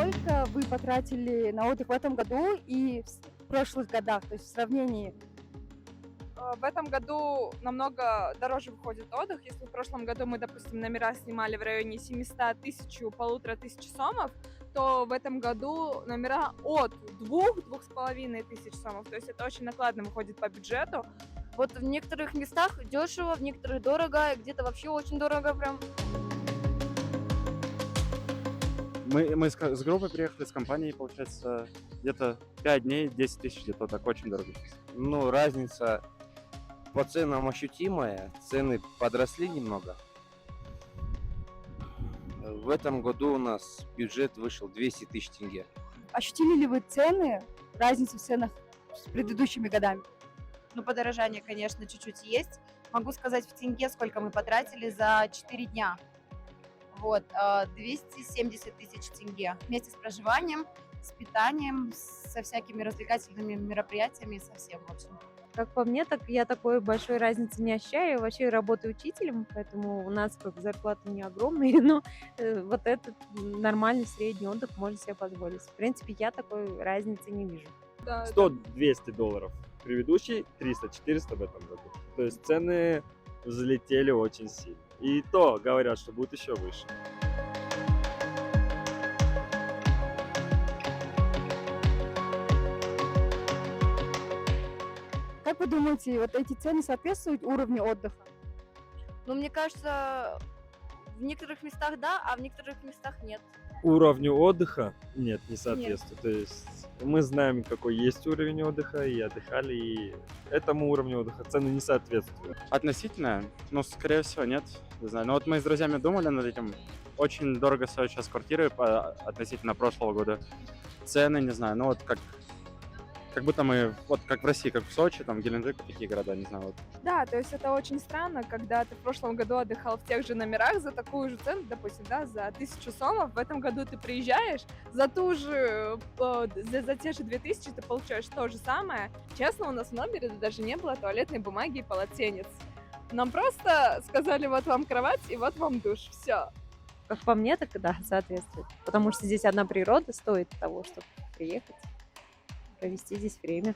сколько вы потратили на отдых в этом году и в прошлых годах, то есть в сравнении? В этом году намного дороже выходит отдых. Если в прошлом году мы, допустим, номера снимали в районе 700 тысяч, 1500 сомов, то в этом году номера от 2-2,5 тысяч сомов. То есть это очень накладно выходит по бюджету. Вот в некоторых местах дешево, в некоторых дорого, где-то вообще очень дорого прям. Мы с группой приехали, с компанией, получается, где-то 5 дней, 10 тысяч, где-то так, очень дорого. Ну, разница по ценам ощутимая, цены подросли немного. В этом году у нас бюджет вышел 200 тысяч тенге. Ощутили ли вы цены, разницу в ценах с предыдущими годами? Ну, подорожание, конечно, чуть-чуть есть. Могу сказать в тенге, сколько мы потратили за 4 дня. Вот, 270 тысяч тенге. Вместе с проживанием, с питанием, со всякими развлекательными мероприятиями, совсем, в общем. Как по мне, так я такой большой разницы не ощущаю. Я вообще работаю учителем, поэтому у нас как зарплаты не огромные, но вот этот нормальный средний отдых можно себе позволить. В принципе, я такой разницы не вижу. Да, 100-200 долларов предыдущий, 300-400 в этом году. То есть цены взлетели очень сильно. И то говорят, что будет еще выше. Как вы думаете, вот эти цены соответствуют уровню отдыха? Ну, мне кажется, в некоторых местах да, а в некоторых местах нет. Уровню отдыха нет, не соответствует. То есть мы знаем, какой есть уровень отдыха, и отдыхали, и этому уровню отдыха цены не соответствуют. Относительно, ну, скорее всего, нет, не знаю. Но вот мы с друзьями думали над этим. Очень дорого стоят сейчас квартиры относительно прошлого года. Цены, не знаю, ну вот как будто мы, вот как в России, как в Сочи, там, Геленджик, такие города, не знаю, вот. Да, то есть это очень странно, когда ты в прошлом году отдыхал в тех же номерах за такую же цену, допустим, да, за 1000 сомов, в этом году ты приезжаешь, за ту же, за те же 2000 ты получаешь то же самое. Честно, у нас в номере даже не было туалетной бумаги и полотенец. Нам просто сказали, вот вам кровать и вот вам душ, все. Как по мне, так да, соответствует. Потому что здесь одна природа стоит того, чтобы приехать, провести здесь время.